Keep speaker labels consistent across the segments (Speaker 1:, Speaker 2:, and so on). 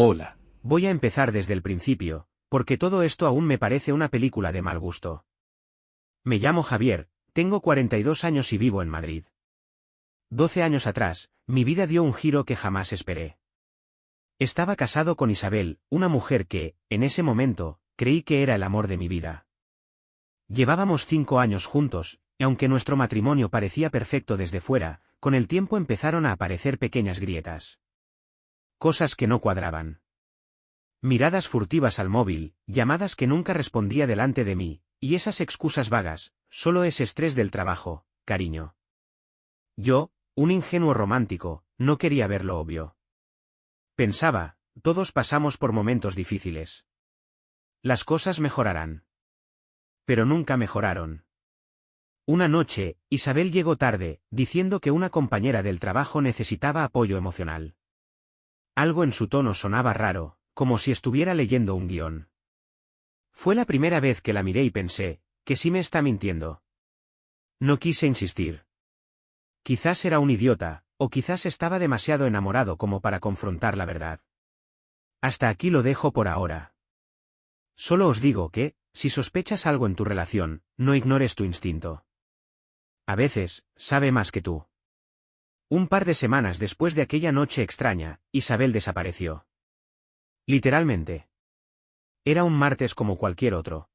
Speaker 1: Hola.
Speaker 2: Voy a empezar desde el principio, porque todo esto aún me parece una película de mal gusto. Me llamo Javier, tengo 42 años y vivo en Madrid. 12 años atrás, mi vida dio un giro que jamás esperé. Estaba casado con Isabel, una mujer que, en ese momento, creí que era el amor de mi vida. Llevábamos 5 años juntos, y aunque nuestro matrimonio parecía perfecto desde fuera, con el tiempo empezaron a aparecer pequeñas grietas. Cosas que no cuadraban. Miradas furtivas al móvil, llamadas que nunca respondía delante de mí, y esas excusas vagas: solo es estrés del trabajo, cariño. Yo, un ingenuo romántico, no quería ver lo obvio. Pensaba, todos pasamos por momentos difíciles. Las cosas mejorarán. Pero nunca mejoraron. Una noche, Isabel llegó tarde, diciendo que una compañera del trabajo necesitaba apoyo emocional. Algo en su tono sonaba raro, como si estuviera leyendo un guión. Fue la primera vez que la miré y pensé, que sí me está mintiendo. No quise insistir. Quizás era un idiota, o quizás estaba demasiado enamorado como para confrontar la verdad. Hasta aquí lo dejo por ahora. Solo os digo que, si sospechas algo en tu relación, no ignores tu instinto. A veces, sabe más que tú. Un par de semanas después de aquella noche extraña, Isabel desapareció. Literalmente. Era un martes como cualquier otro.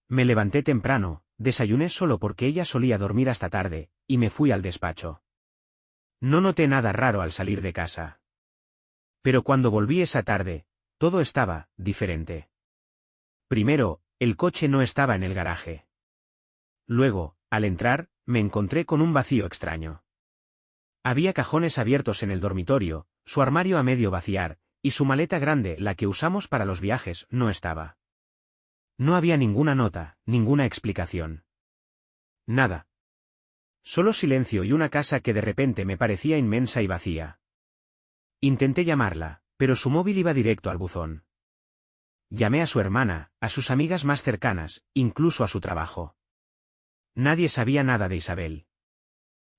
Speaker 2: Me levanté temprano, desayuné solo porque ella solía dormir hasta tarde, y me fui al despacho. No noté nada raro al salir de casa. Pero cuando volví esa tarde, todo estaba diferente. Primero, el coche no estaba en el garaje. Luego, al entrar, me encontré con un vacío extraño. Había cajones abiertos en el dormitorio, su armario a medio vaciar, y su maleta grande, la que usamos para los viajes, no estaba. No había ninguna nota, ninguna explicación. Nada. Solo silencio y una casa que de repente me parecía inmensa y vacía. Intenté llamarla, pero su móvil iba directo al buzón. Llamé a su hermana, a sus amigas más cercanas, incluso a su trabajo. Nadie sabía nada de Isabel.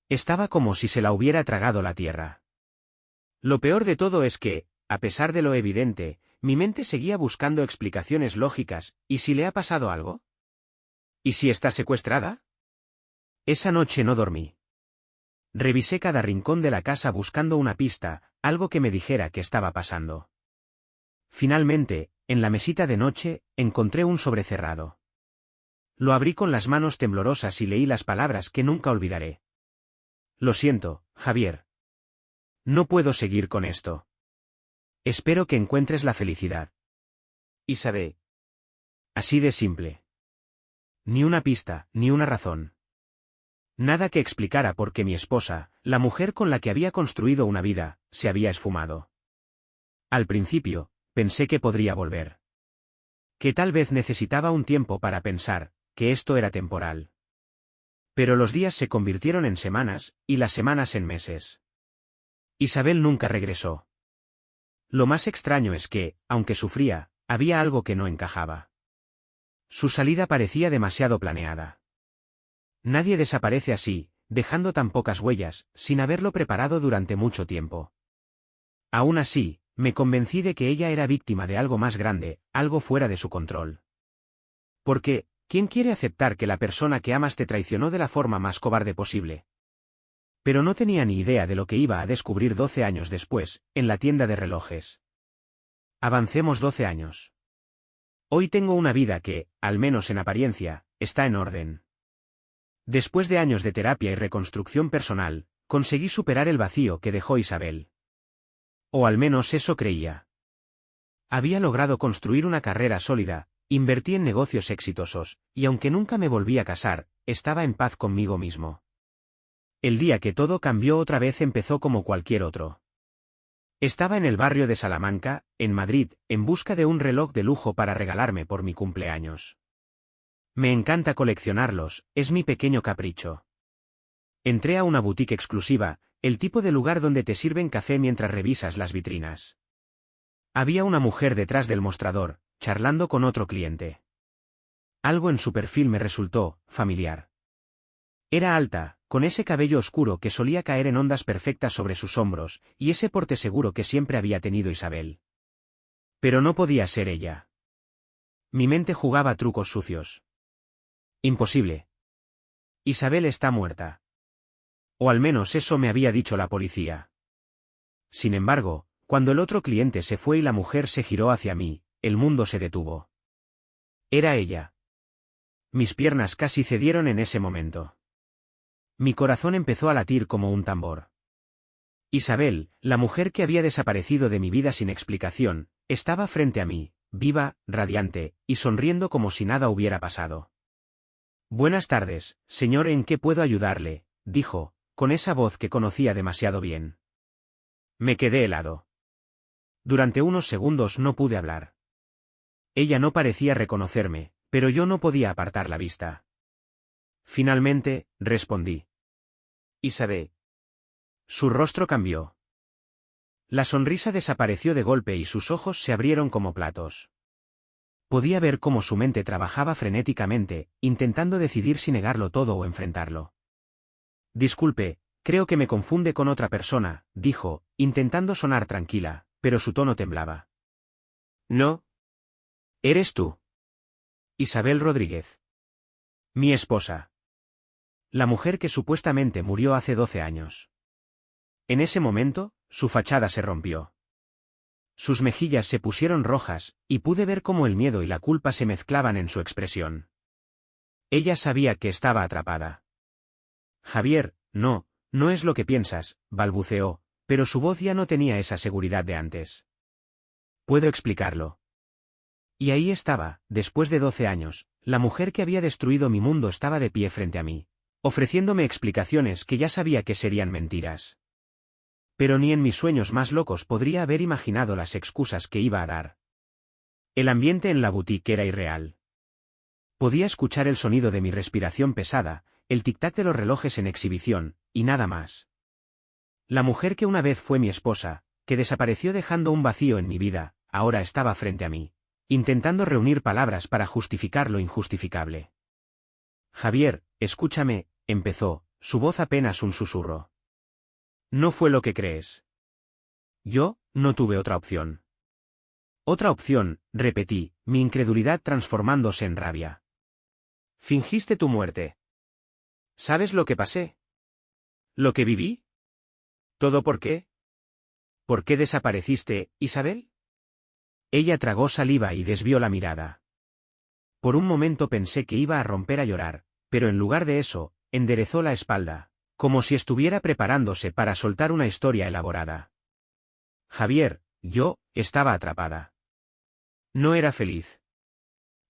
Speaker 2: Estaba como si se la hubiera tragado la tierra. Lo peor de todo es que, a pesar de lo evidente, mi mente seguía buscando explicaciones lógicas. ¿Y si le ha pasado algo? ¿Y si está secuestrada? Esa noche no dormí. Revisé cada rincón de la casa buscando una pista, algo que me dijera qué estaba pasando. Finalmente, en la mesita de noche, encontré un sobre cerrado. Lo abrí con las manos temblorosas y leí las palabras que nunca olvidaré. Lo siento, Javier. No puedo seguir con esto. Espero que encuentres la felicidad. Isabel. Así de simple. Ni una pista, ni una razón. Nada que explicara por qué mi esposa, la mujer con la que había construido una vida, se había esfumado. Al principio, pensé que podría volver. Que tal vez necesitaba un tiempo para pensar, que esto era temporal. Pero los días se convirtieron en semanas, y las semanas en meses. Isabel nunca regresó. Lo más extraño es que, aunque sufría, había algo que no encajaba. Su salida parecía demasiado planeada. Nadie desaparece así, dejando tan pocas huellas, sin haberlo preparado durante mucho tiempo. Aún así, me convencí de que ella era víctima de algo más grande, algo fuera de su control. Porque, ¿quién quiere aceptar que la persona que amas te traicionó de la forma más cobarde posible? Pero no tenía ni idea de lo que iba a descubrir 12 años después, en la tienda de relojes. Avancemos 12 años. Hoy tengo una vida que, al menos en apariencia, está en orden. Después de años de terapia y reconstrucción personal, conseguí superar el vacío que dejó Isabel. O al menos eso creía. Había logrado construir una carrera sólida, invertí en negocios exitosos, y aunque nunca me volví a casar, estaba en paz conmigo mismo. El día que todo cambió otra vez empezó como cualquier otro. Estaba en el barrio de Salamanca, en Madrid, en busca de un reloj de lujo para regalarme por mi cumpleaños. Me encanta coleccionarlos, es mi pequeño capricho. Entré a una boutique exclusiva, el tipo de lugar donde te sirven café mientras revisas las vitrinas. Había una mujer detrás del mostrador, charlando con otro cliente. Algo en su perfil me resultó familiar. Era alta, con ese cabello oscuro que solía caer en ondas perfectas sobre sus hombros, y ese porte seguro que siempre había tenido Isabel. Pero no podía ser ella. Mi mente jugaba trucos sucios. Imposible. Isabel está muerta. O al menos eso me había dicho la policía. Sin embargo, cuando el otro cliente se fue y la mujer se giró hacia mí, el mundo se detuvo. Era ella. Mis piernas casi cedieron en ese momento. Mi corazón empezó a latir como un tambor. Isabel, la mujer que había desaparecido de mi vida sin explicación, estaba frente a mí, viva, radiante, y sonriendo como si nada hubiera pasado. Buenas tardes, señor, ¿en qué puedo ayudarle?, dijo, con esa voz que conocía demasiado bien. Me quedé helado. Durante unos segundos no pude hablar. Ella no parecía reconocerme, pero yo no podía apartar la vista. Finalmente, respondí. Isabel. Su rostro cambió. La sonrisa desapareció de golpe y sus ojos se abrieron como platos. Podía ver cómo su mente trabajaba frenéticamente, intentando decidir si negarlo todo o enfrentarlo. Disculpe, creo que me confunde con otra persona, dijo, intentando sonar tranquila, pero su tono temblaba. No. ¿Eres tú? Isabel Rodríguez. Mi esposa. La mujer que supuestamente murió hace 12 años. En ese momento, su fachada se rompió. Sus mejillas se pusieron rojas, y pude ver cómo el miedo y la culpa se mezclaban en su expresión. Ella sabía que estaba atrapada. Javier, no, no es lo que piensas, balbuceó, pero su voz ya no tenía esa seguridad de antes. Puedo explicarlo. Y ahí estaba, después de 12 años, la mujer que había destruido mi mundo estaba de pie frente a mí, ofreciéndome explicaciones que ya sabía que serían mentiras. Pero ni en mis sueños más locos podría haber imaginado las excusas que iba a dar. El ambiente en la boutique era irreal. Podía escuchar el sonido de mi respiración pesada, el tic-tac de los relojes en exhibición, y nada más. La mujer que una vez fue mi esposa, que desapareció dejando un vacío en mi vida, ahora estaba frente a mí, intentando reunir palabras para justificar lo injustificable. Javier, escúchame, empezó, su voz apenas un susurro. No fue lo que crees. Yo, no tuve otra opción. Otra opción, repetí, mi incredulidad transformándose en rabia. Fingiste tu muerte. ¿Sabes lo que pasé? ¿Lo que viví? ¿Todo por qué? ¿Por qué desapareciste, Isabel? Ella tragó saliva y desvió la mirada. Por un momento pensé que iba a romper a llorar, pero en lugar de eso, enderezó la espalda, como si estuviera preparándose para soltar una historia elaborada. Javier, yo, estaba atrapada. No era feliz.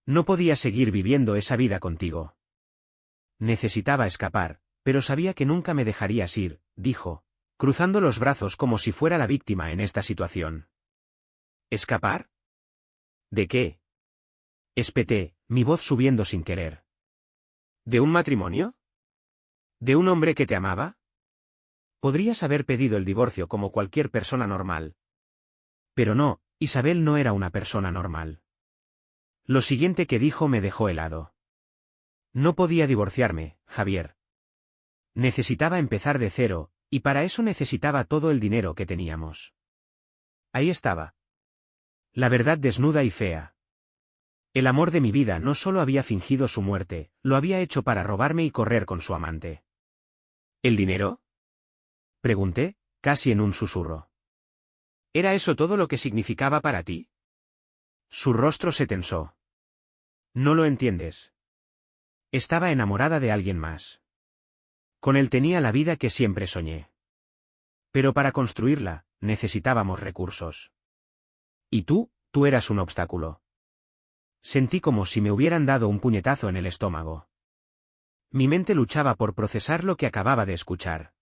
Speaker 2: No podía seguir viviendo esa vida contigo. Necesitaba escapar, pero sabía que nunca me dejarías ir, dijo, cruzando los brazos como si fuera la víctima en esta situación. ¿Escapar? ¿De qué? Espeté, mi voz subiendo sin querer. ¿De un matrimonio? ¿De un hombre que te amaba? Podrías haber pedido el divorcio como cualquier persona normal. Pero no, Isabel no era una persona normal. Lo siguiente que dijo me dejó helado. No podía divorciarme, Javier. Necesitaba empezar de cero, y para eso necesitaba todo el dinero que teníamos. Ahí estaba. La verdad desnuda y fea. El amor de mi vida no solo había fingido su muerte, lo había hecho para robarme y correr con su amante. ¿El dinero? Pregunté, casi en un susurro. ¿Era eso todo lo que significaba para ti? Su rostro se tensó. No lo entiendes. Estaba enamorada de alguien más. Con él tenía la vida que siempre soñé. Pero para construirla, necesitábamos recursos. Y tú eras un obstáculo. Sentí como si me hubieran dado un puñetazo en el estómago. Mi mente luchaba por procesar lo que acababa de escuchar.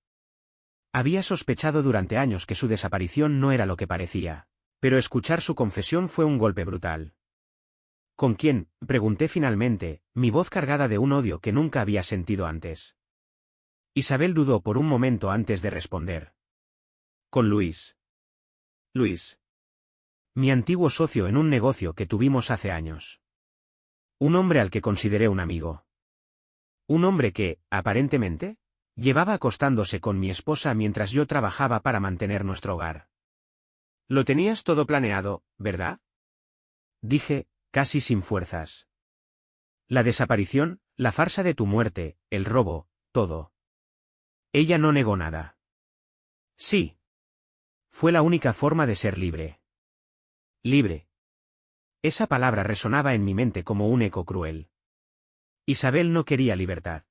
Speaker 2: Había sospechado durante años que su desaparición no era lo que parecía, pero escuchar su confesión fue un golpe brutal. ¿Con quién?, pregunté finalmente, mi voz cargada de un odio que nunca había sentido antes. Isabel dudó por un momento antes de responder. Con Luis. Luis. Mi antiguo socio en un negocio que tuvimos hace años. Un hombre al que consideré un amigo. Un hombre que, aparentemente, llevaba acostándose con mi esposa mientras yo trabajaba para mantener nuestro hogar. Lo tenías todo planeado, ¿verdad? dije, casi sin fuerzas. La desaparición, la farsa de tu muerte, el robo, todo. Ella no negó nada. Sí. Fue la única forma de ser libre. Libre. Esa palabra resonaba en mi mente como un eco cruel. Isabel no quería libertad.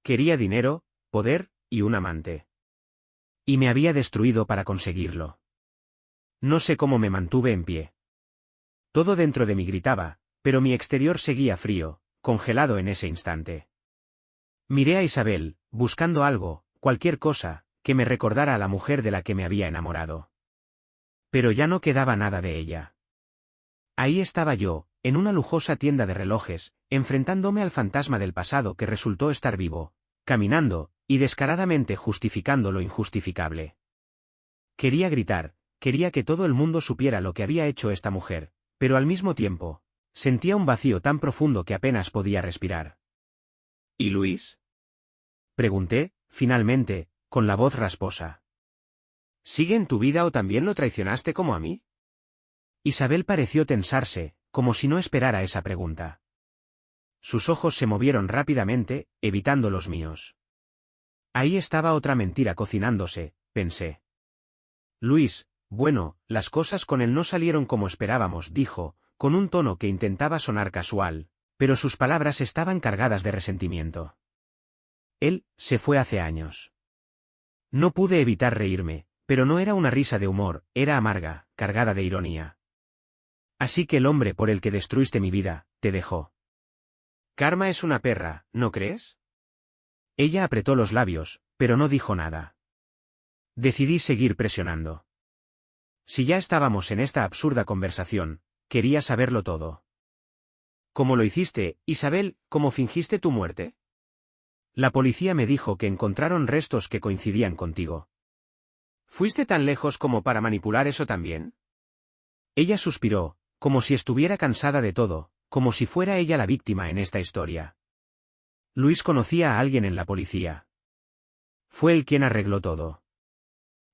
Speaker 2: Quería dinero, poder, y un amante. Y me había destruido para conseguirlo. No sé cómo me mantuve en pie. Todo dentro de mí gritaba, pero mi exterior seguía frío, congelado en ese instante. Miré a Isabel, buscando algo, cualquier cosa, que me recordara a la mujer de la que me había enamorado. Pero ya no quedaba nada de ella. Ahí estaba yo, en una lujosa tienda de relojes, enfrentándome al fantasma del pasado que resultó estar vivo, caminando, y descaradamente justificando lo injustificable. Quería gritar, quería que todo el mundo supiera lo que había hecho esta mujer, pero al mismo tiempo, sentía un vacío tan profundo que apenas podía respirar.
Speaker 1: ¿Y Luis?
Speaker 2: Pregunté, finalmente, con la voz rasposa.
Speaker 1: ¿Sigue en tu vida o también lo traicionaste como a mí?
Speaker 2: Isabel pareció tensarse, como si no esperara esa pregunta. Sus ojos se movieron rápidamente, evitando los míos. Ahí estaba otra mentira cocinándose, pensé. Luis, bueno, las cosas con él no salieron como esperábamos, dijo, con un tono que intentaba sonar casual, pero sus palabras estaban cargadas de resentimiento. Él se fue hace años. No pude evitar reírme, pero no era una risa de humor, era amarga, cargada de ironía. Así que el hombre por el que destruiste mi vida, te dejó.
Speaker 1: Karma es una perra, ¿no crees?
Speaker 2: Ella apretó los labios, pero no dijo nada. Decidí seguir presionando. Si ya estábamos en esta absurda conversación, quería saberlo todo.
Speaker 1: ¿Cómo lo hiciste, Isabel? ¿Cómo fingiste tu muerte?
Speaker 2: La policía me dijo que encontraron restos que coincidían contigo.
Speaker 1: ¿Fuiste tan lejos como para manipular eso también?
Speaker 2: Ella suspiró, como si estuviera cansada de todo, como si fuera ella la víctima en esta historia. Luis conocía a alguien en la policía. Fue él quien arregló todo.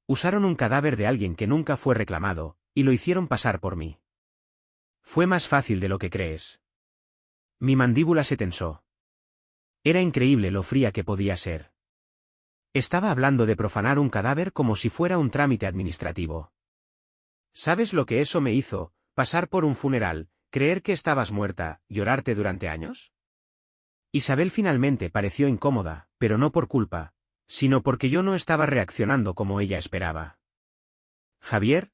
Speaker 2: Usaron un cadáver de alguien que nunca fue reclamado, y lo hicieron pasar por mí. Fue más fácil de lo que crees. Mi mandíbula se tensó. Era increíble lo fría que podía ser. Estaba hablando de profanar un cadáver como si fuera un trámite administrativo.
Speaker 1: ¿Sabes lo que eso me hizo? Pasar por un funeral, creer que estabas muerta, llorarte durante años.
Speaker 2: Isabel finalmente pareció incómoda, pero no por culpa, sino porque yo no estaba reaccionando como ella esperaba. Javier,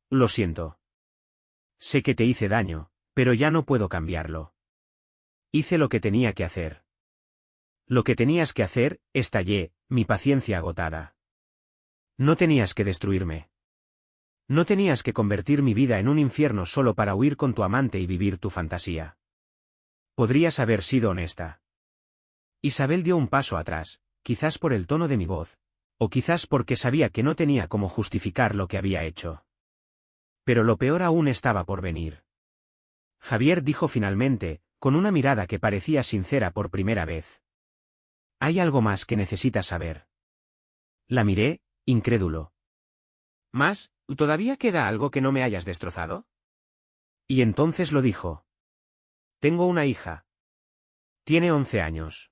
Speaker 2: lo siento. Sé que te hice daño, pero ya no puedo cambiarlo. Hice lo que tenía que hacer. Lo que tenías que hacer, estallé, mi paciencia agotada. No tenías que destruirme. No tenías que convertir mi vida en un infierno solo para huir con tu amante y vivir tu fantasía. Podrías haber sido honesta. Isabel dio un paso atrás, quizás por el tono de mi voz, o quizás porque sabía que no tenía cómo justificar lo que había hecho. Pero lo peor aún estaba por venir. Javier dijo finalmente, con una mirada que parecía sincera por primera vez. Hay algo más que necesitas saber. La miré, incrédulo.
Speaker 1: ¿Más? ¿Todavía queda algo que no me hayas destrozado?
Speaker 2: Y entonces lo dijo. Tengo una hija. Tiene 11 años.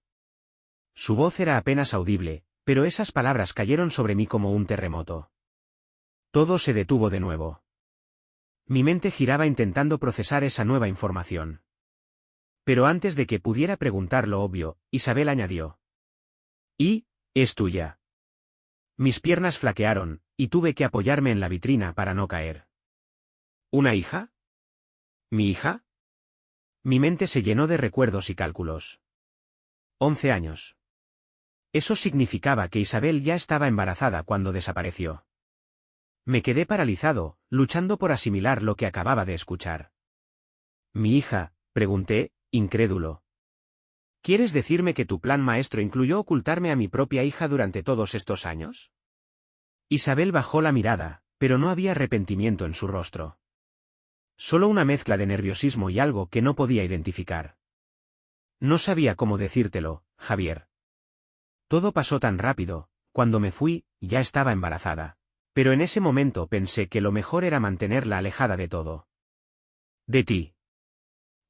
Speaker 2: Su voz era apenas audible, pero esas palabras cayeron sobre mí como un terremoto. Todo se detuvo de nuevo. Mi mente giraba intentando procesar esa nueva información. Pero antes de que pudiera preguntar lo obvio, Isabel añadió. Y, es tuya. Mis piernas flaquearon, y tuve que apoyarme en la vitrina para no caer.
Speaker 1: ¿Una hija? ¿Mi hija?
Speaker 2: Mi mente se llenó de recuerdos y cálculos. 11 años. Eso significaba que Isabel ya estaba embarazada cuando desapareció. Me quedé paralizado, luchando por asimilar lo que acababa de escuchar. ¿Mi hija?, pregunté, incrédulo. ¿Quieres decirme que tu plan maestro incluyó ocultarme a mi propia hija durante todos estos años? Isabel bajó la mirada, pero no había arrepentimiento en su rostro. Solo una mezcla de nerviosismo y algo que no podía identificar. No sabía cómo decírtelo, Javier. Todo pasó tan rápido, cuando me fui, ya estaba embarazada. Pero en ese momento pensé que lo mejor era mantenerla alejada de todo.
Speaker 1: De ti.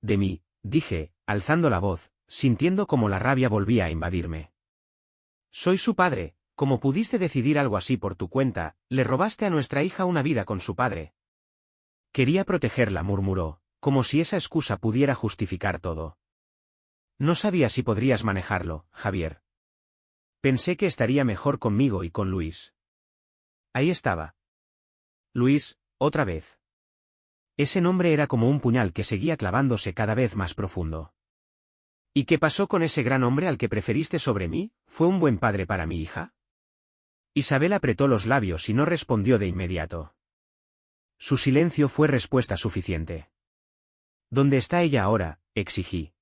Speaker 1: De mí, dije, alzando la voz, sintiendo como la rabia volvía a invadirme. Soy su padre, ¿cómo pudiste decidir algo así por tu cuenta? Le robaste a nuestra hija una vida con su padre. Quería protegerla, murmuró, como si esa excusa pudiera justificar todo. No sabía si podrías manejarlo, Javier. Pensé que estaría mejor conmigo y con Luis. Ahí estaba. Luis, otra vez. Ese nombre era como un puñal que seguía clavándose cada vez más profundo. ¿Y qué pasó con ese gran hombre al que preferiste sobre mí? ¿Fue un buen padre para mi hija? Isabel apretó los labios y no respondió de inmediato. Su silencio fue respuesta suficiente. ¿Dónde está ella ahora?, exigí.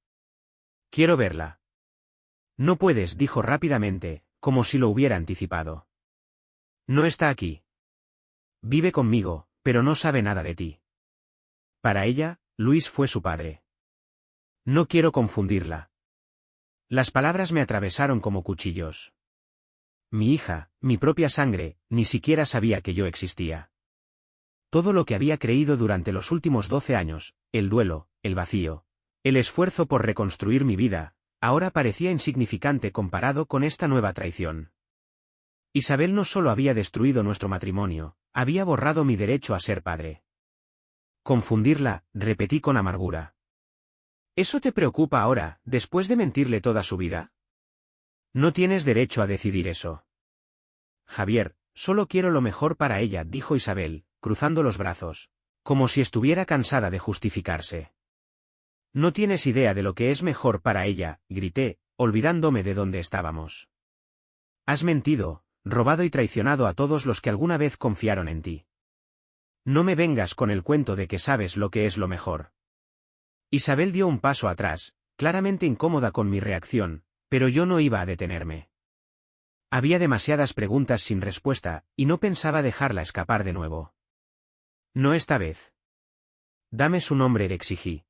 Speaker 1: Quiero verla. No puedes, dijo rápidamente, como si lo hubiera anticipado. No está aquí. Vive conmigo, pero no sabe nada de ti. Para ella, Luis fue su padre. No quiero confundirla. Las palabras me atravesaron como cuchillos. Mi hija, mi propia sangre, ni siquiera sabía que yo existía. Todo lo que había creído durante los últimos 12 años, el duelo, el vacío, el esfuerzo por reconstruir mi vida, ahora parecía insignificante comparado con esta nueva traición. Isabel no solo había destruido nuestro matrimonio, había borrado mi derecho a ser padre. Confundirla, repetí con amargura. ¿Eso te preocupa ahora, después de mentirle toda su vida? No tienes derecho a decidir eso. Javier, solo quiero lo mejor para ella, dijo Isabel, cruzando los brazos, como si estuviera cansada de justificarse. No tienes idea de lo que es mejor para ella, grité, olvidándome de dónde estábamos. Has mentido, robado y traicionado a todos los que alguna vez confiaron en ti. No me vengas con el cuento de que sabes lo que es lo mejor. Isabel dio un paso atrás, claramente incómoda con mi reacción, pero yo no iba a detenerme. Había demasiadas preguntas sin respuesta, y no pensaba dejarla escapar de nuevo. No esta vez. Dame su nombre, le exigí.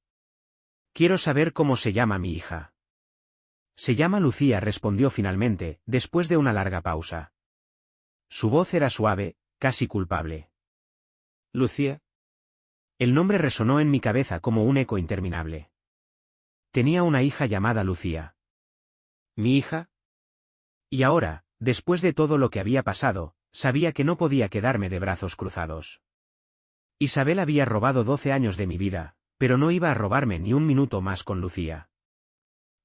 Speaker 1: Quiero saber cómo se llama mi hija. Se llama Lucía, respondió finalmente, después de una larga pausa. Su voz era suave, casi culpable. ¿Lucía? El nombre resonó en mi cabeza como un eco interminable. Tenía una hija llamada Lucía. ¿Mi hija? Y ahora, después de todo lo que había pasado, sabía que no podía quedarme de brazos cruzados. Isabel había robado 12 años de mi vida, pero no iba a robarme ni un minuto más con Lucía.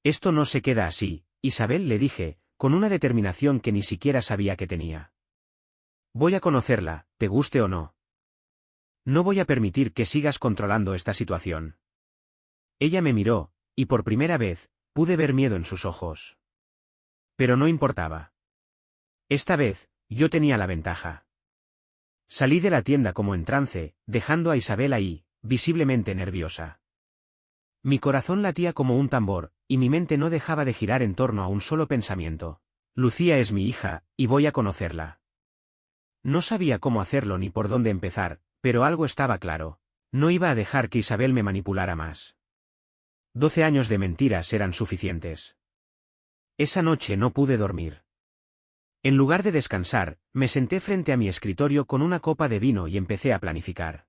Speaker 1: Esto no se queda así, Isabel, le dije, con una determinación que ni siquiera sabía que tenía. Voy a conocerla, te guste o no. No voy a permitir que sigas controlando esta situación. Ella me miró, y por primera vez, pude ver miedo en sus ojos. Pero no importaba. Esta vez, yo tenía la ventaja. Salí de la tienda como en trance, dejando a Isabel ahí, visiblemente nerviosa. Mi corazón latía como un tambor, y mi mente no dejaba de girar en torno a un solo pensamiento. Lucía es mi hija, y voy a conocerla. No sabía cómo hacerlo ni por dónde empezar, pero algo estaba claro. No iba a dejar que Isabel me manipulara más. 12 años de mentiras eran suficientes. Esa noche no pude dormir. En lugar de descansar, me senté frente a mi escritorio con una copa de vino y empecé a planificar.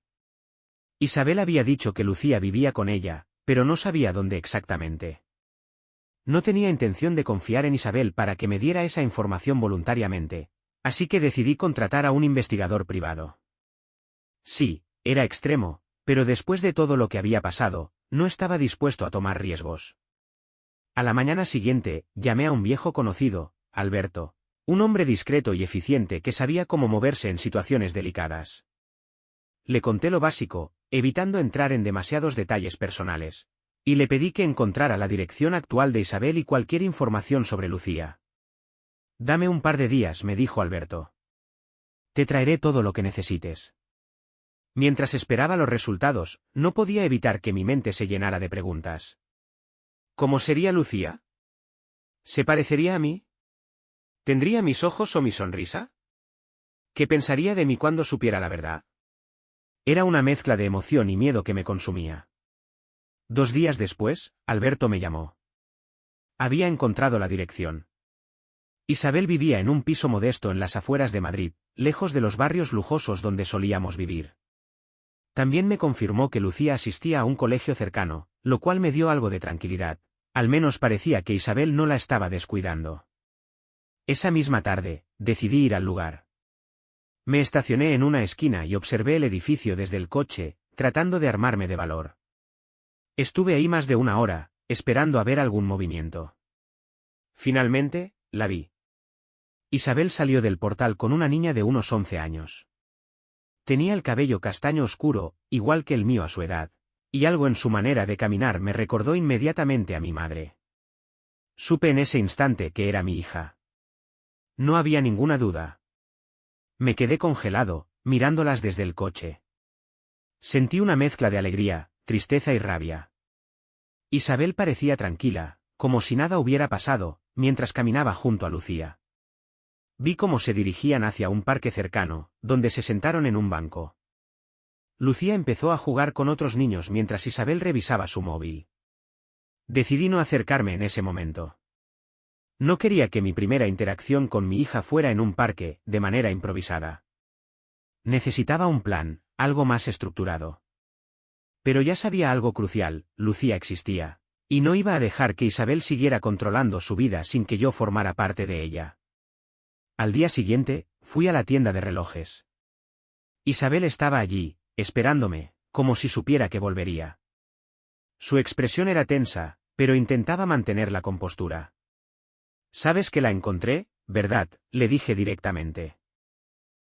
Speaker 1: Isabel había dicho que Lucía vivía con ella, pero no sabía dónde exactamente. No tenía intención de confiar en Isabel para que me diera esa información voluntariamente, así que decidí contratar a un investigador privado. Sí, era extremo, pero después de todo lo que había pasado, no estaba dispuesto a tomar riesgos. A la mañana siguiente, llamé a un viejo conocido, Alberto, un hombre discreto y eficiente que sabía cómo moverse en situaciones delicadas. Le conté lo básico, evitando entrar en demasiados detalles personales, y le pedí que encontrara la dirección actual de Isabel y cualquier información sobre Lucía. Dame un par de días, me dijo Alberto. Te traeré todo lo que necesites. Mientras esperaba los resultados, no podía evitar que mi mente se llenara de preguntas. ¿Cómo sería Lucía? ¿Se parecería a mí? ¿Tendría mis ojos o mi sonrisa? ¿Qué pensaría de mí cuando supiera la verdad? Era una mezcla de emoción y miedo que me consumía. 2 días después, Alberto me llamó. Había encontrado la dirección. Isabel vivía en un piso modesto en las afueras de Madrid, lejos de los barrios lujosos donde solíamos vivir. También me confirmó que Lucía asistía a un colegio cercano, lo cual me dio algo de tranquilidad. Al menos parecía que Isabel no la estaba descuidando. Esa misma tarde, decidí ir al lugar. Me estacioné en una esquina y observé el edificio desde el coche, tratando de armarme de valor. Estuve ahí más de una hora, esperando a ver algún movimiento. Finalmente, la vi. Isabel salió del portal con una niña de unos 11 años. Tenía el cabello castaño oscuro, igual que el mío a su edad, y algo en su manera de caminar me recordó inmediatamente a mi madre. Supe en ese instante que era mi hija. No había ninguna duda. Me quedé congelado, mirándolas desde el coche. Sentí una mezcla de alegría, tristeza y rabia. Isabel parecía tranquila, como si nada hubiera pasado, mientras caminaba junto a Lucía. Vi cómo se dirigían hacia un parque cercano, donde se sentaron en un banco. Lucía empezó a jugar con otros niños mientras Isabel revisaba su móvil. Decidí no acercarme en ese momento. No quería que mi primera interacción con mi hija fuera en un parque, de manera improvisada. Necesitaba un plan, algo más estructurado. Pero ya sabía algo crucial: Lucía existía, y no iba a dejar que Isabel siguiera controlando su vida sin que yo formara parte de ella. Al día siguiente, fui a la tienda de relojes. Isabel estaba allí, esperándome, como si supiera que volvería. Su expresión era tensa, pero intentaba mantener la compostura. «¿Sabes que la encontré, verdad?», le dije directamente.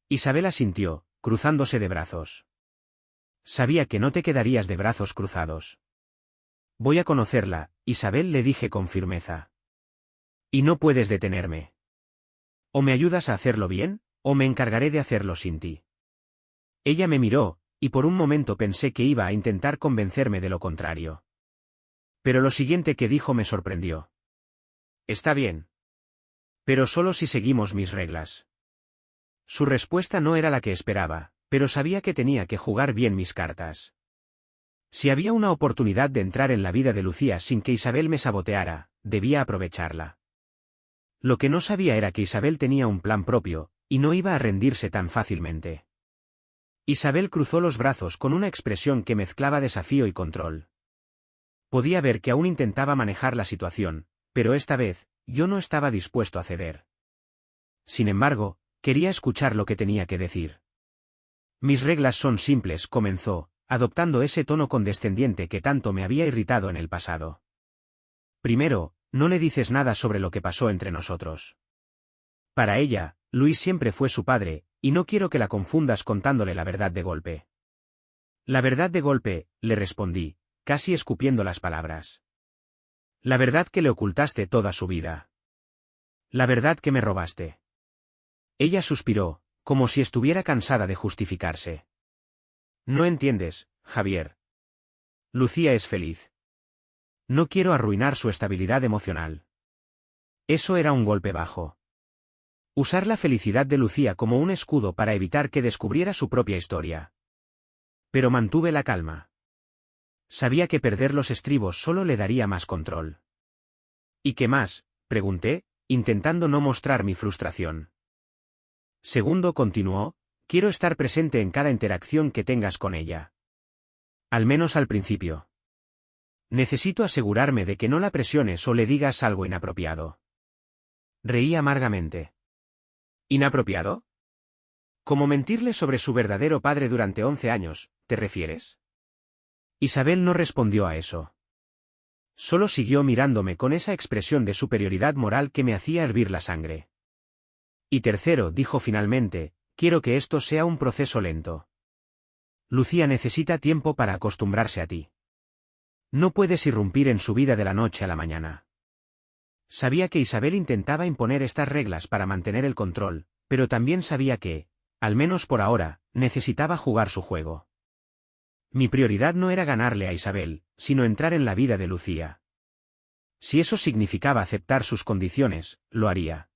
Speaker 1: Isabel asintió, cruzándose de brazos. «Sabía que no te quedarías de brazos cruzados». «Voy a conocerla», Isabel, le dije con firmeza. «Y no puedes detenerme. O me ayudas a hacerlo bien, o me encargaré de hacerlo sin ti». Ella me miró, y por un momento pensé que iba a intentar convencerme de lo contrario. Pero lo siguiente que dijo me sorprendió. «Está bien. Pero solo si seguimos mis reglas». Su respuesta no era la que esperaba, pero sabía que tenía que jugar bien mis cartas. Si había una oportunidad de entrar en la vida de Lucía sin que Isabel me saboteara, debía aprovecharla. Lo que no sabía era que Isabel tenía un plan propio, y no iba a rendirse tan fácilmente. Isabel cruzó los brazos con una expresión que mezclaba desafío y control. Podía ver que aún intentaba manejar la situación, pero esta vez, yo no estaba dispuesto a ceder. Sin embargo, quería escuchar lo que tenía que decir. «Mis reglas son simples», comenzó, adoptando ese tono condescendiente que tanto me había irritado en el pasado. «Primero, no le dices nada sobre lo que pasó entre nosotros. Para ella, Luis siempre fue su padre, y no quiero que la confundas contándole la verdad de golpe». «¿La verdad de golpe?», le respondí, casi escupiendo las palabras. «La verdad que le ocultaste toda su vida. La verdad que me robaste». Ella suspiró, como si estuviera cansada de justificarse. «No entiendes, Javier. Lucía es feliz. No quiero arruinar su estabilidad emocional». Eso era un golpe bajo. Usar la felicidad de Lucía como un escudo para evitar que descubriera su propia historia. Pero mantuve la calma. Sabía que perder los estribos solo le daría más control. «¿Y qué más?», pregunté, intentando no mostrar mi frustración. «Segundo», continuó, «quiero estar presente en cada interacción que tengas con ella. Al menos al principio. Necesito asegurarme de que no la presiones o le digas algo inapropiado». Reí amargamente. «¿Inapropiado? ¿Como mentirle sobre su verdadero padre durante 11 años, te refieres?». Isabel no respondió a eso. Solo siguió mirándome con esa expresión de superioridad moral que me hacía hervir la sangre. «Y tercero», dijo finalmente, «quiero que esto sea un proceso lento. Lucía necesita tiempo para acostumbrarse a ti. No puedes irrumpir en su vida de la noche a la mañana». Sabía que Isabel intentaba imponer estas reglas para mantener el control, pero también sabía que, al menos por ahora, necesitaba jugar su juego. Mi prioridad no era ganarle a Isabel, sino entrar en la vida de Lucía. Si eso significaba aceptar sus condiciones, lo haría.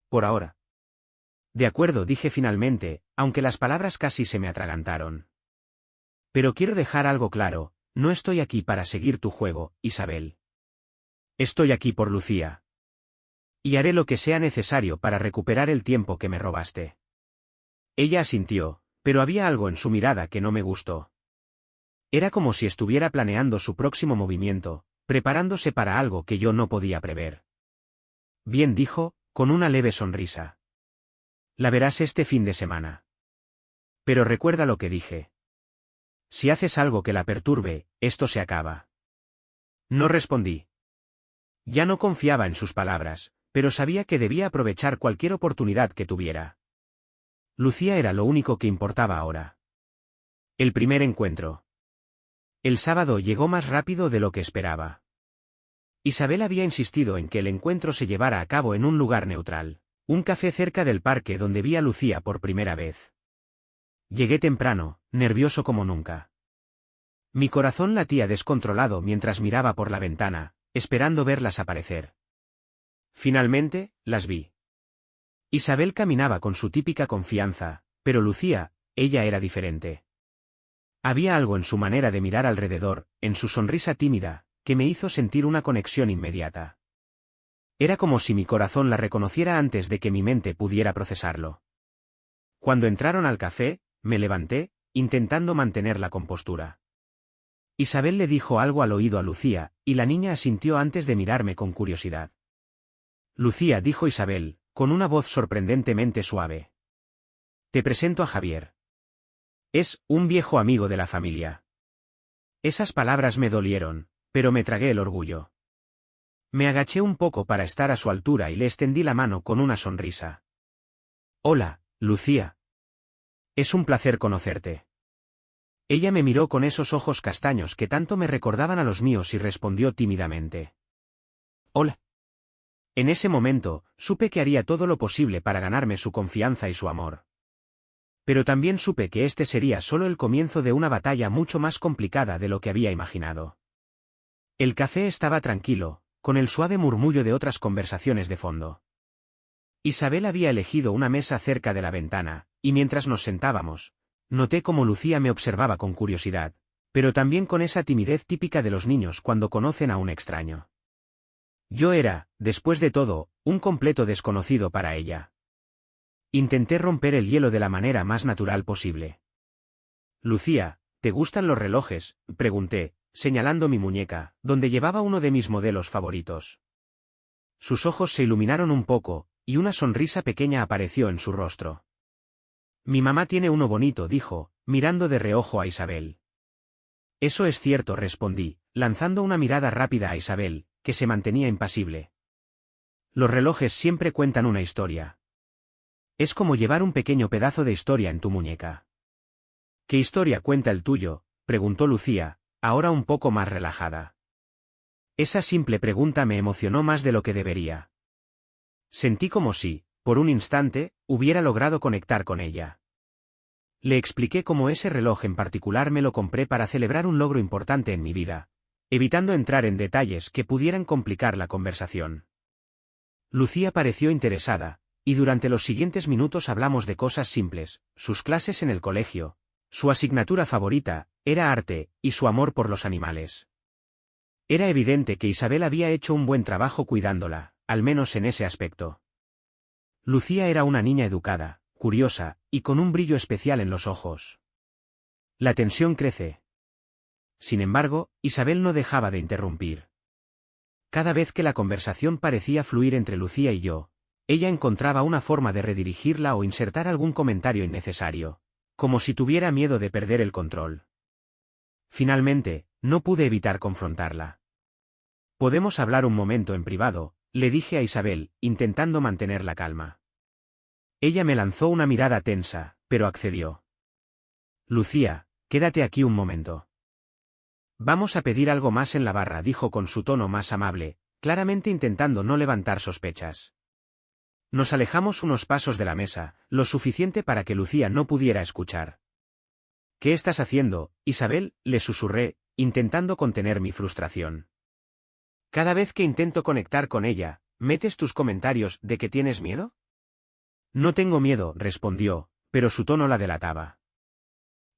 Speaker 1: Por ahora. «De acuerdo», dije finalmente, aunque las palabras casi se me atragantaron. «Pero quiero dejar algo claro, no estoy aquí para seguir tu juego, Isabel. Estoy aquí por Lucía. Y haré lo que sea necesario para recuperar el tiempo que me robaste». Ella asintió, pero había algo en su mirada que no me gustó. Era como si estuviera planeando su próximo movimiento, preparándose para algo que yo no podía prever. Bien, dijo, con una leve sonrisa. La verás este fin de semana. Pero recuerda lo que dije. Si haces algo que la perturbe, esto se acaba. No respondí. Ya no confiaba en sus palabras, pero sabía que debía aprovechar cualquier oportunidad que tuviera. Lucía era lo único que importaba ahora. El primer encuentro. El sábado llegó más rápido de lo que esperaba. Isabel había insistido en que el encuentro se llevara a cabo en un lugar neutral, un café cerca del parque donde vi a Lucía por primera vez. Llegué temprano, nervioso como nunca. Mi corazón latía descontrolado mientras miraba por la ventana, esperando verlas aparecer. Finalmente, las vi. Isabel caminaba con su típica confianza, pero Lucía, ella era diferente. Había algo en su manera de mirar alrededor, en su sonrisa tímida, que me hizo sentir una conexión inmediata. Era como si mi corazón la reconociera antes de que mi mente pudiera procesarlo. Cuando entraron al café, me levanté, intentando mantener la compostura. Isabel le dijo algo al oído a Lucía, y la niña asintió antes de mirarme con curiosidad. Lucía, dijo Isabel, con una voz sorprendentemente suave. Te presento a Javier. Es un viejo amigo de la familia. Esas palabras me dolieron, pero me tragué el orgullo. Me agaché un poco para estar a su altura y le extendí la mano con una sonrisa. Hola, Lucía. Es un placer conocerte. Ella me miró con esos ojos castaños que tanto me recordaban a los míos y respondió tímidamente. Hola. En ese momento, supe que haría todo lo posible para ganarme su confianza y su amor. Pero también supe que este sería solo el comienzo de una batalla mucho más complicada de lo que había imaginado. El café estaba tranquilo, con el suave murmullo de otras conversaciones de fondo. Isabel había elegido una mesa cerca de la ventana, y mientras nos sentábamos, noté cómo Lucía me observaba con curiosidad, pero también con esa timidez típica de los niños cuando conocen a un extraño. Yo era, después de todo, un completo desconocido para ella. Intenté romper el hielo de la manera más natural posible. Lucía, ¿te gustan los relojes?, pregunté, señalando mi muñeca, donde llevaba uno de mis modelos favoritos. Sus ojos se iluminaron un poco, y una sonrisa pequeña apareció en su rostro. Mi mamá tiene uno bonito, dijo, mirando de reojo a Isabel. Eso es cierto, respondí, lanzando una mirada rápida a Isabel, que se mantenía impasible. Los relojes siempre cuentan una historia. Es como llevar un pequeño pedazo de historia en tu muñeca. ¿Qué historia cuenta el tuyo?, preguntó Lucía, ahora un poco más relajada. Esa simple pregunta me emocionó más de lo que debería. Sentí como si, por un instante, hubiera logrado conectar con ella. Le expliqué cómo ese reloj en particular me lo compré para celebrar un logro importante en mi vida, evitando entrar en detalles que pudieran complicar la conversación. Lucía pareció interesada, y durante los siguientes minutos hablamos de cosas simples, sus clases en el colegio, su asignatura favorita, era arte, y su amor por los animales. Era evidente que Isabel había hecho un buen trabajo cuidándola, al menos en ese aspecto. Lucía era una niña educada, curiosa, y con un brillo especial en los ojos. La tensión crece. Sin embargo, Isabel no dejaba de interrumpir. Cada vez que la conversación parecía fluir entre Lucía y yo, ella encontraba una forma de redirigirla o insertar algún comentario innecesario, como si tuviera miedo de perder el control. Finalmente, no pude evitar confrontarla. «¿Podemos hablar un momento en privado?», le dije a Isabel, intentando mantener la calma. Ella me lanzó una mirada tensa, pero accedió. «Lucía, quédate aquí un momento. Vamos a pedir algo más en la barra», dijo con su tono más amable, claramente intentando no levantar sospechas. Nos alejamos unos pasos de la mesa, lo suficiente para que Lucía no pudiera escuchar. «¿Qué estás haciendo, Isabel?», le susurré, intentando contener mi frustración. «Cada vez que intento conectar con ella, ¿metes tus comentarios de que tienes miedo?». «No tengo miedo», respondió, pero su tono la delataba.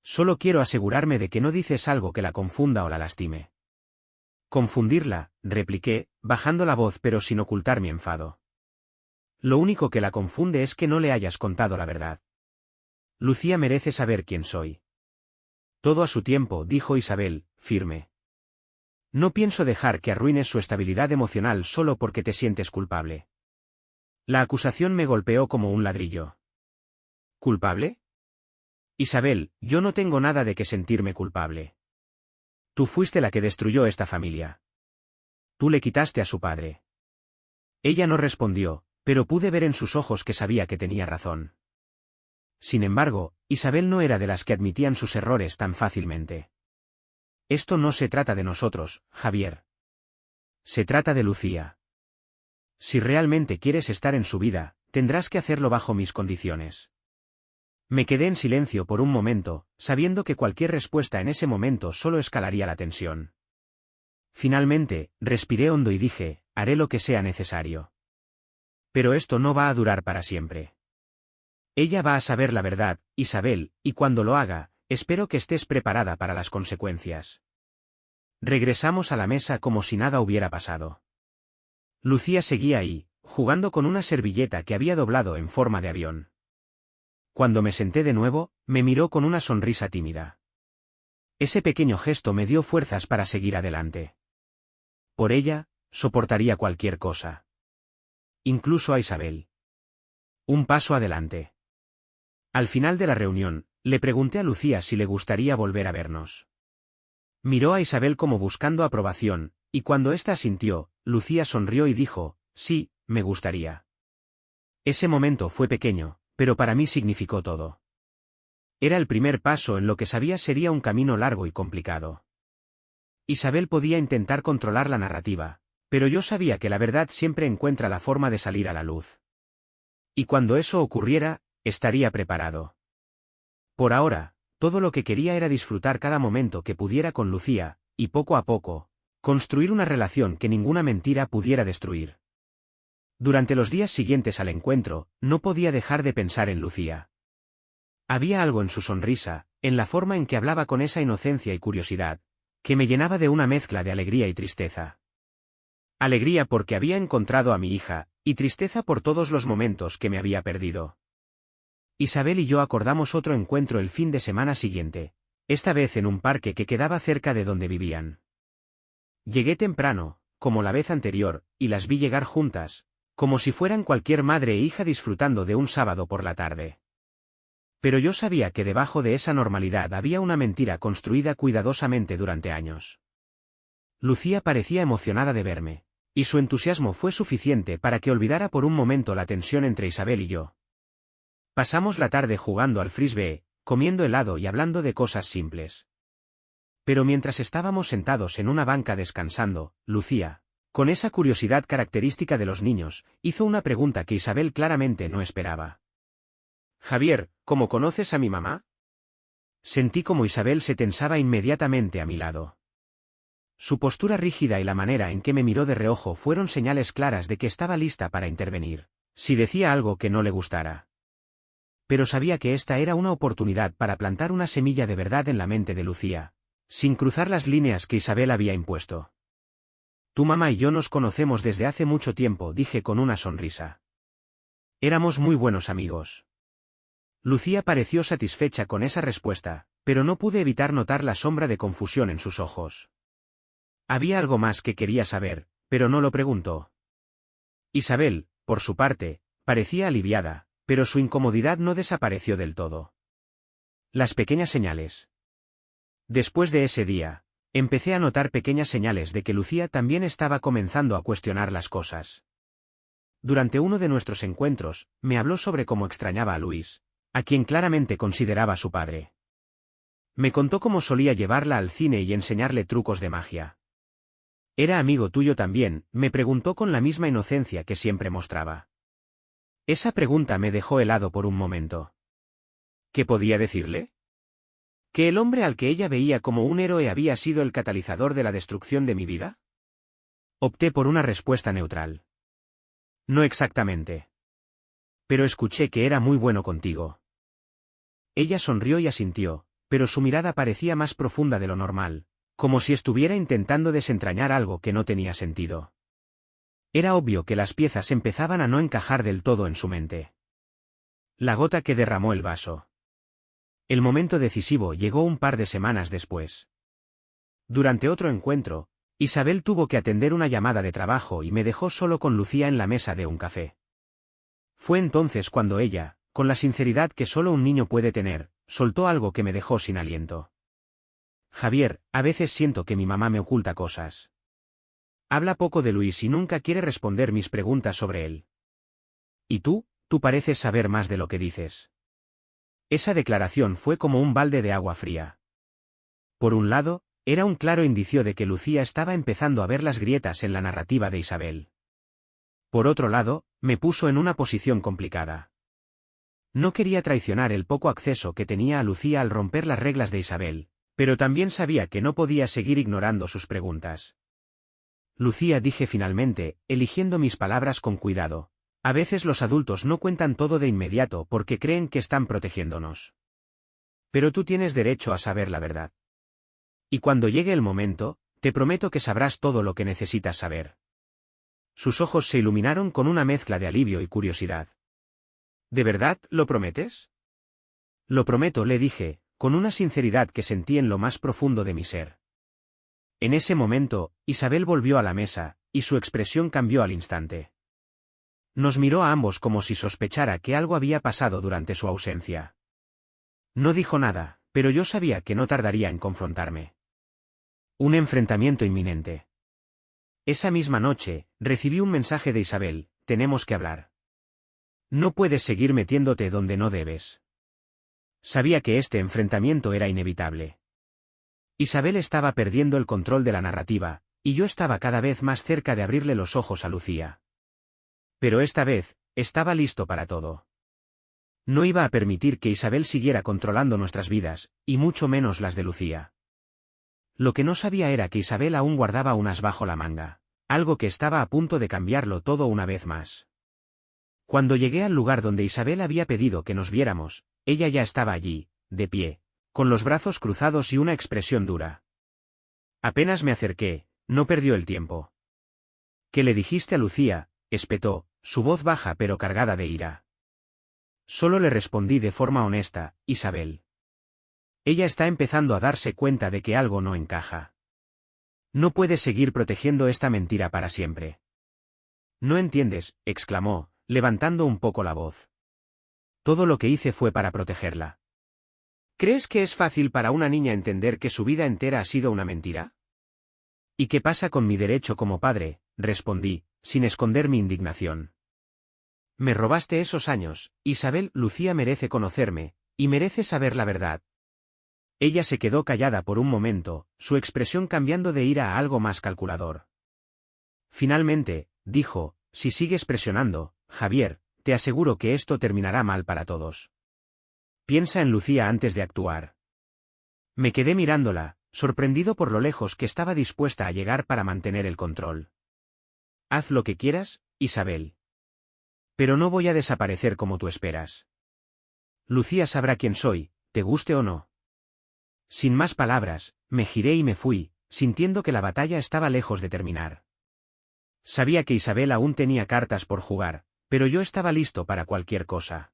Speaker 1: «Solo quiero asegurarme de que no dices algo que la confunda o la lastime». «Confundirla», repliqué, bajando la voz pero sin ocultar mi enfado. «Lo único que la confunde es que no le hayas contado la verdad». Lucía merece saber quién soy. Todo a su tiempo, dijo Isabel, firme. No pienso dejar que arruines su estabilidad emocional solo porque te sientes culpable. La acusación me golpeó como un ladrillo. ¿Culpable? Isabel, yo no tengo nada de que sentirme culpable. Tú fuiste la que destruyó esta familia. Tú le quitaste a su padre. Ella no respondió, pero pude ver en sus ojos que sabía que tenía razón. Sin embargo, Isabel no era de las que admitían sus errores tan fácilmente. Esto no se trata de nosotros, Javier. Se trata de Lucía. Si realmente quieres estar en su vida, tendrás que hacerlo bajo mis condiciones. Me quedé en silencio por un momento, sabiendo que cualquier respuesta en ese momento solo escalaría la tensión. Finalmente, respiré hondo y dije, haré lo que sea necesario. Pero esto no va a durar para siempre. Ella va a saber la verdad, Isabel, y cuando lo haga, espero que estés preparada para las consecuencias. Regresamos a la mesa como si nada hubiera pasado. Lucía seguía ahí, jugando con una servilleta que había doblado en forma de avión. Cuando me senté de nuevo, me miró con una sonrisa tímida. Ese pequeño gesto me dio fuerzas para seguir adelante. Por ella, soportaría cualquier cosa. Incluso a Isabel. Un paso adelante. Al final de la reunión, le pregunté a Lucía si le gustaría volver a vernos. Miró a Isabel como buscando aprobación, y cuando ésta asintió, Lucía sonrió y dijo, sí, me gustaría. Ese momento fue pequeño, pero para mí significó todo. Era el primer paso en lo que sabía sería un camino largo y complicado. Isabel podía intentar controlar la narrativa, pero yo sabía que la verdad siempre encuentra la forma de salir a la luz. Y cuando eso ocurriera, estaría preparado. Por ahora, todo lo que quería era disfrutar cada momento que pudiera con Lucía, y poco a poco, construir una relación que ninguna mentira pudiera destruir. Durante los días siguientes al encuentro, no podía dejar de pensar en Lucía. Había algo en su sonrisa, en la forma en que hablaba con esa inocencia y curiosidad, que me llenaba de una mezcla de alegría y tristeza. Alegría porque había encontrado a mi hija, y tristeza por todos los momentos que me había perdido. Isabel y yo acordamos otro encuentro el fin de semana siguiente, esta vez en un parque que quedaba cerca de donde vivían. Llegué temprano, como la vez anterior, y las vi llegar juntas, como si fueran cualquier madre e hija disfrutando de un sábado por la tarde. Pero yo sabía que debajo de esa normalidad había una mentira construida cuidadosamente durante años. Lucía parecía emocionada de verme, y su entusiasmo fue suficiente para que olvidara por un momento la tensión entre Isabel y yo. Pasamos la tarde jugando al frisbee, comiendo helado y hablando de cosas simples. Pero mientras estábamos sentados en una banca descansando, Lucía, con esa curiosidad característica de los niños, hizo una pregunta que Isabel claramente no esperaba. Javier, ¿cómo conoces a mi mamá? Sentí como Isabel se tensaba inmediatamente a mi lado. Su postura rígida y la manera en que me miró de reojo fueron señales claras de que estaba lista para intervenir, si decía algo que no le gustara. Pero sabía que esta era una oportunidad para plantar una semilla de verdad en la mente de Lucía, sin cruzar las líneas que Isabel había impuesto. Tu mamá y yo nos conocemos desde hace mucho tiempo, dije con una sonrisa. Éramos muy buenos amigos. Lucía pareció satisfecha con esa respuesta, pero no pude evitar notar la sombra de confusión en sus ojos. Había algo más que quería saber, pero no lo preguntó. Isabel, por su parte, parecía aliviada, pero su incomodidad no desapareció del todo. Las pequeñas señales. Después de ese día, empecé a notar pequeñas señales de que Lucía también estaba comenzando a cuestionar las cosas. Durante uno de nuestros encuentros, me habló sobre cómo extrañaba a Luis, a quien claramente consideraba su padre. Me contó cómo solía llevarla al cine y enseñarle trucos de magia. ¿Era amigo tuyo también?, me preguntó con la misma inocencia que siempre mostraba. Esa pregunta me dejó helado por un momento. ¿Qué podía decirle? ¿Que el hombre al que ella veía como un héroe había sido el catalizador de la destrucción de mi vida? Opté por una respuesta neutral. No exactamente. Pero escuché que era muy bueno contigo. Ella sonrió y asintió, pero su mirada parecía más profunda de lo normal, como si estuviera intentando desentrañar algo que no tenía sentido. Era obvio que las piezas empezaban a no encajar del todo en su mente. La gota que derramó el vaso. El momento decisivo llegó un par de semanas después. Durante otro encuentro, Isabel tuvo que atender una llamada de trabajo y me dejó solo con Lucía en la mesa de un café. Fue entonces cuando ella, con la sinceridad que solo un niño puede tener, soltó algo que me dejó sin aliento. Javier, a veces siento que mi mamá me oculta cosas. Habla poco de Luis y nunca quiere responder mis preguntas sobre él. ¿Y tú pareces saber más de lo que dices? Esa declaración fue como un balde de agua fría. Por un lado, era un claro indicio de que Lucía estaba empezando a ver las grietas en la narrativa de Isabel. Por otro lado, me puso en una posición complicada. No quería traicionar el poco acceso que tenía a Lucía al romper las reglas de Isabel, pero también sabía que no podía seguir ignorando sus preguntas. Lucía, dije finalmente, eligiendo mis palabras con cuidado. A veces los adultos no cuentan todo de inmediato porque creen que están protegiéndonos. Pero tú tienes derecho a saber la verdad. Y cuando llegue el momento, te prometo que sabrás todo lo que necesitas saber. Sus ojos se iluminaron con una mezcla de alivio y curiosidad. ¿De verdad, lo prometes? Lo prometo, le dije, con una sinceridad que sentí en lo más profundo de mi ser. En ese momento, Isabel volvió a la mesa, y su expresión cambió al instante. Nos miró a ambos como si sospechara que algo había pasado durante su ausencia. No dijo nada, pero yo sabía que no tardaría en confrontarme. Un enfrentamiento inminente. Esa misma noche, recibí un mensaje de Isabel: tenemos que hablar. No puedes seguir metiéndote donde no debes. Sabía que este enfrentamiento era inevitable. Isabel estaba perdiendo el control de la narrativa, y yo estaba cada vez más cerca de abrirle los ojos a Lucía. Pero esta vez, estaba listo para todo. No iba a permitir que Isabel siguiera controlando nuestras vidas, y mucho menos las de Lucía. Lo que no sabía era que Isabel aún guardaba un as bajo la manga, algo que estaba a punto de cambiarlo todo una vez más. Cuando llegué al lugar donde Isabel había pedido que nos viéramos, ella ya estaba allí, de pie, con los brazos cruzados y una expresión dura. Apenas me acerqué, no perdió el tiempo. ¿Qué le dijiste a Lucía?, espetó, su voz baja pero cargada de ira. Solo le respondí de forma honesta: Isabel. Ella está empezando a darse cuenta de que algo no encaja. No puedes seguir protegiendo esta mentira para siempre. No entiendes, exclamó, levantando un poco la voz. Todo lo que hice fue para protegerla. ¿Crees que es fácil para una niña entender que su vida entera ha sido una mentira? ¿Y qué pasa con mi derecho como padre?, respondí, sin esconder mi indignación. Me robaste esos años, Isabel. Lucía merece conocerme, y merece saber la verdad. Ella se quedó callada por un momento, su expresión cambiando de ira a algo más calculador. Finalmente, dijo: si sigues presionando, Javier, te aseguro que esto terminará mal para todos. Piensa en Lucía antes de actuar. Me quedé mirándola, sorprendido por lo lejos que estaba dispuesta a llegar para mantener el control. Haz lo que quieras, Isabel. Pero no voy a desaparecer como tú esperas. Lucía sabrá quién soy, te guste o no. Sin más palabras, me giré y me fui, sintiendo que la batalla estaba lejos de terminar. Sabía que Isabel aún tenía cartas por jugar, pero yo estaba listo para cualquier cosa.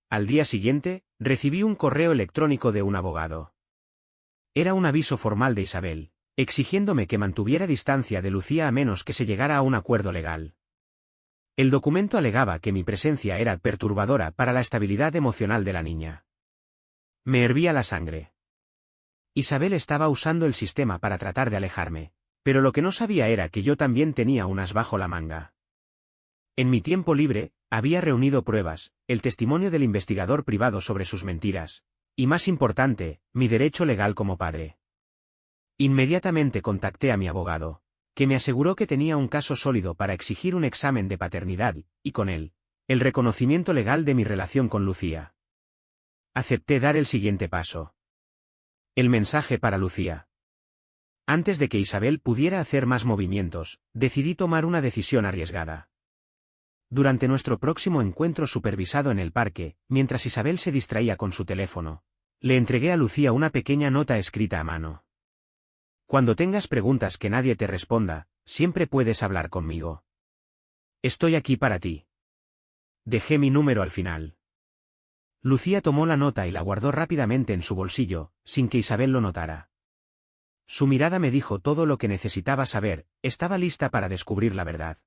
Speaker 1: Al día siguiente, recibí un correo electrónico de un abogado. Era un aviso formal de Isabel, exigiéndome que mantuviera distancia de Lucía a menos que se llegara a un acuerdo legal. El documento alegaba que mi presencia era perturbadora para la estabilidad emocional de la niña. Me hervía la sangre. Isabel estaba usando el sistema para tratar de alejarme, pero lo que no sabía era que yo también tenía un as bajo la manga. En mi tiempo libre, había reunido pruebas, el testimonio del investigador privado sobre sus mentiras, y más importante, mi derecho legal como padre. Inmediatamente contacté a mi abogado, que me aseguró que tenía un caso sólido para exigir un examen de paternidad, y con él, el reconocimiento legal de mi relación con Lucía. Acepté dar el siguiente paso. El mensaje para Lucía. Antes de que Isabel pudiera hacer más movimientos, decidí tomar una decisión arriesgada. Durante nuestro próximo encuentro supervisado en el parque, mientras Isabel se distraía con su teléfono, le entregué a Lucía una pequeña nota escrita a mano. Cuando tengas preguntas que nadie te responda, siempre puedes hablar conmigo. Estoy aquí para ti. Dejé mi número al final. Lucía tomó la nota y la guardó rápidamente en su bolsillo, sin que Isabel lo notara. Su mirada me dijo todo lo que necesitaba saber, estaba lista para descubrir la verdad.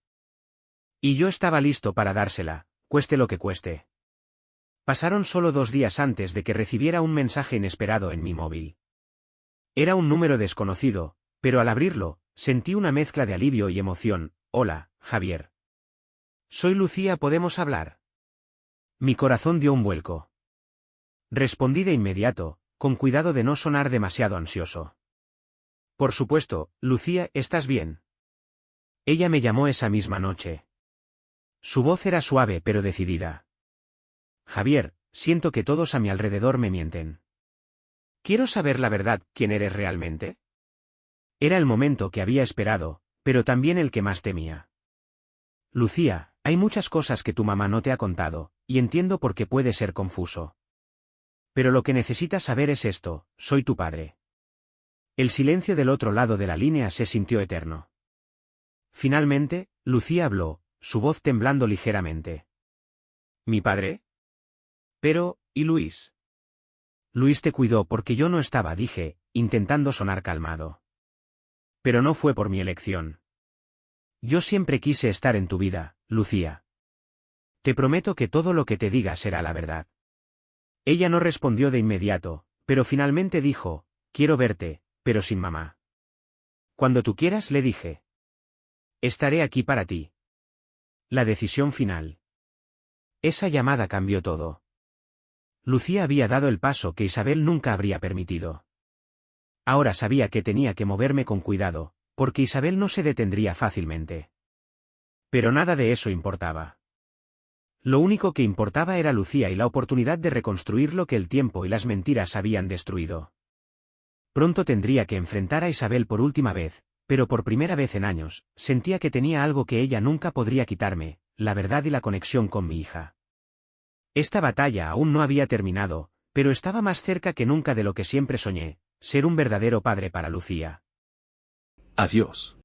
Speaker 1: Y yo estaba listo para dársela, cueste lo que cueste. Pasaron solo 2 días antes de que recibiera un mensaje inesperado en mi móvil. Era un número desconocido, pero al abrirlo, sentí una mezcla de alivio y emoción. Hola, Javier. Soy Lucía, ¿podemos hablar? Mi corazón dio un vuelco. Respondí de inmediato, con cuidado de no sonar demasiado ansioso. Por supuesto, Lucía, ¿estás bien? Ella me llamó esa misma noche. Su voz era suave pero decidida. Javier, siento que todos a mi alrededor me mienten. Quiero saber la verdad, ¿quién eres realmente? Era el momento que había esperado, pero también el que más temía. Lucía, hay muchas cosas que tu mamá no te ha contado, y entiendo por qué puede ser confuso. Pero lo que necesitas saber es esto, soy tu padre. El silencio del otro lado de la línea se sintió eterno. Finalmente, Lucía habló, su voz temblando ligeramente. ¿Mi padre? Pero, ¿y Luis? Luis te cuidó porque yo no estaba, dije, intentando sonar calmado. Pero no fue por mi elección. Yo siempre quise estar en tu vida, Lucía. Te prometo que todo lo que te diga será la verdad. Ella no respondió de inmediato, pero finalmente dijo, quiero verte, pero sin mamá. Cuando tú quieras, le dije. Estaré aquí para ti. La decisión final. Esa llamada cambió todo. Lucía había dado el paso que Isabel nunca habría permitido. Ahora sabía que tenía que moverme con cuidado, porque Isabel no se detendría fácilmente. Pero nada de eso importaba. Lo único que importaba era Lucía y la oportunidad de reconstruir lo que el tiempo y las mentiras habían destruido. Pronto tendría que enfrentar a Isabel por última vez, pero por primera vez en años, sentía que tenía algo que ella nunca podría quitarme, la verdad y la conexión con mi hija. Esta batalla aún no había terminado, pero estaba más cerca que nunca de lo que siempre soñé, ser un verdadero padre para Lucía.
Speaker 3: Adiós.